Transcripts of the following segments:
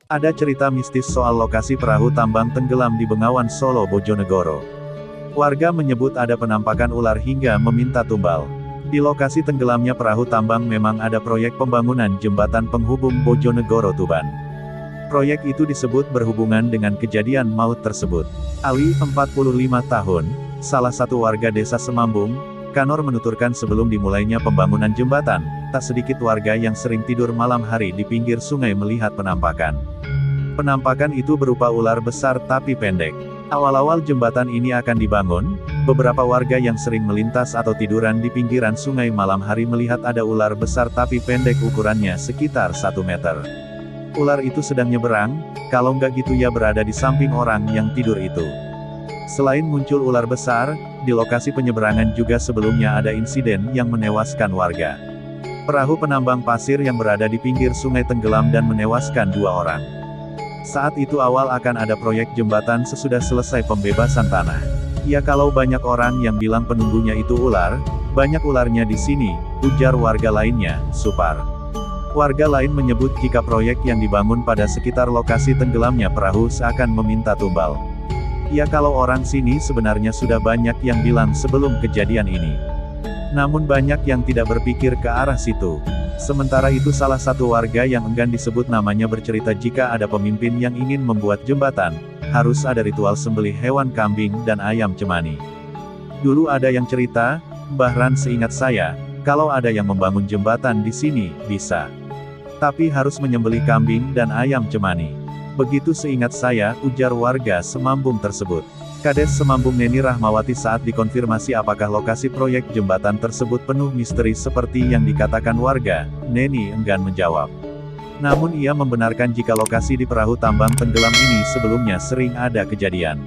Ada cerita mistis soal lokasi perahu tambang tenggelam di Bengawan Solo, Bojonegoro. Warga menyebut ada penampakan ular hingga meminta tumbal. Di lokasi tenggelamnya perahu tambang memang ada proyek pembangunan jembatan penghubung Bojonegoro Tuban. Proyek itu disebut berhubungan dengan kejadian maut tersebut. Ali, 45 tahun, salah satu warga desa Semambung, Kanor menuturkan sebelum dimulainya pembangunan jembatan, tak sedikit warga yang sering tidur malam hari di pinggir sungai melihat penampakan. Penampakan itu berupa ular besar tapi pendek. Awal-awal jembatan ini akan dibangun, beberapa warga yang sering melintas atau tiduran di pinggiran sungai malam hari melihat ada ular besar tapi pendek ukurannya sekitar 1 meter. Ular itu sedang nyeberang, kalau nggak gitu ya berada di samping orang yang tidur itu. Selain muncul ular besar, di lokasi penyeberangan juga sebelumnya ada insiden yang menewaskan warga. Perahu penambang pasir yang berada di pinggir sungai tenggelam dan menewaskan 2 orang. Saat itu awal akan ada proyek jembatan sesudah selesai pembebasan tanah. Ya kalau banyak orang yang bilang penunggunya itu ular, banyak ularnya di sini, ujar warga lainnya, Supar. Warga lain menyebut jika proyek yang dibangun pada sekitar lokasi tenggelamnya perahu seakan meminta tumbal. Ya kalau orang sini sebenarnya sudah banyak yang bilang sebelum kejadian ini. Namun banyak yang tidak berpikir ke arah situ. Sementara itu salah satu warga yang enggan disebut namanya bercerita jika ada pemimpin yang ingin membuat jembatan, harus ada ritual sembelih hewan kambing dan ayam cemani. Dulu ada yang cerita, Mbah Ran seingat saya, kalau ada yang membangun jembatan di sini, bisa. Tapi harus menyembelih kambing dan ayam cemani. Begitu seingat saya, ujar warga Semambung tersebut. Kades Semambung Neni Rahmawati saat dikonfirmasi apakah lokasi proyek jembatan tersebut penuh misteri seperti yang dikatakan warga, Neni enggan menjawab. Namun ia membenarkan jika lokasi di perahu tambang tenggelam ini sebelumnya sering ada kejadian.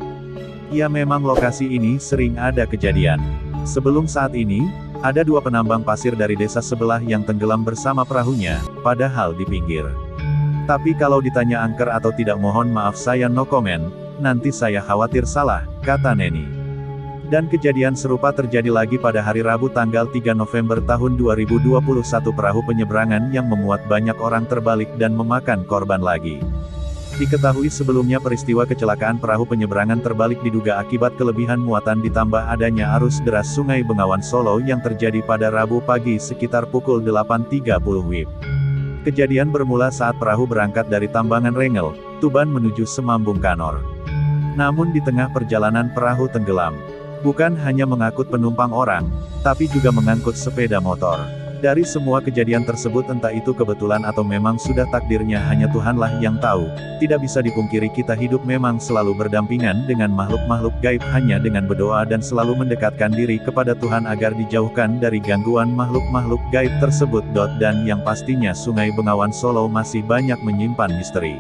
Ya memang lokasi ini sering ada kejadian. Sebelum saat ini, ada 2 penambang pasir dari desa sebelah yang tenggelam bersama perahunya, padahal di pinggir. Tapi kalau ditanya angker atau tidak mohon maaf saya no comment. Nanti saya khawatir salah, kata Neni. Dan kejadian serupa terjadi lagi pada hari Rabu tanggal 3 November tahun 2021 perahu penyeberangan yang memuat banyak orang terbalik dan memakan korban lagi. Diketahui sebelumnya peristiwa kecelakaan perahu penyeberangan terbalik diduga akibat kelebihan muatan ditambah adanya arus deras Sungai Bengawan Solo yang terjadi pada Rabu pagi sekitar pukul 8.30 WIB. Kejadian bermula saat perahu berangkat dari Tambangan Rengel, Tuban menuju Semambung Kanor. Namun di tengah perjalanan perahu tenggelam. Bukan hanya mengangkut penumpang orang, tapi juga mengangkut sepeda motor. Dari semua kejadian tersebut entah itu kebetulan atau memang sudah takdirnya hanya Tuhanlah yang tahu, tidak bisa dipungkiri kita hidup memang selalu berdampingan dengan makhluk-makhluk gaib hanya dengan berdoa dan selalu mendekatkan diri kepada Tuhan agar dijauhkan dari gangguan makhluk-makhluk gaib tersebut. Dan yang pastinya Sungai Bengawan Solo masih banyak menyimpan misteri.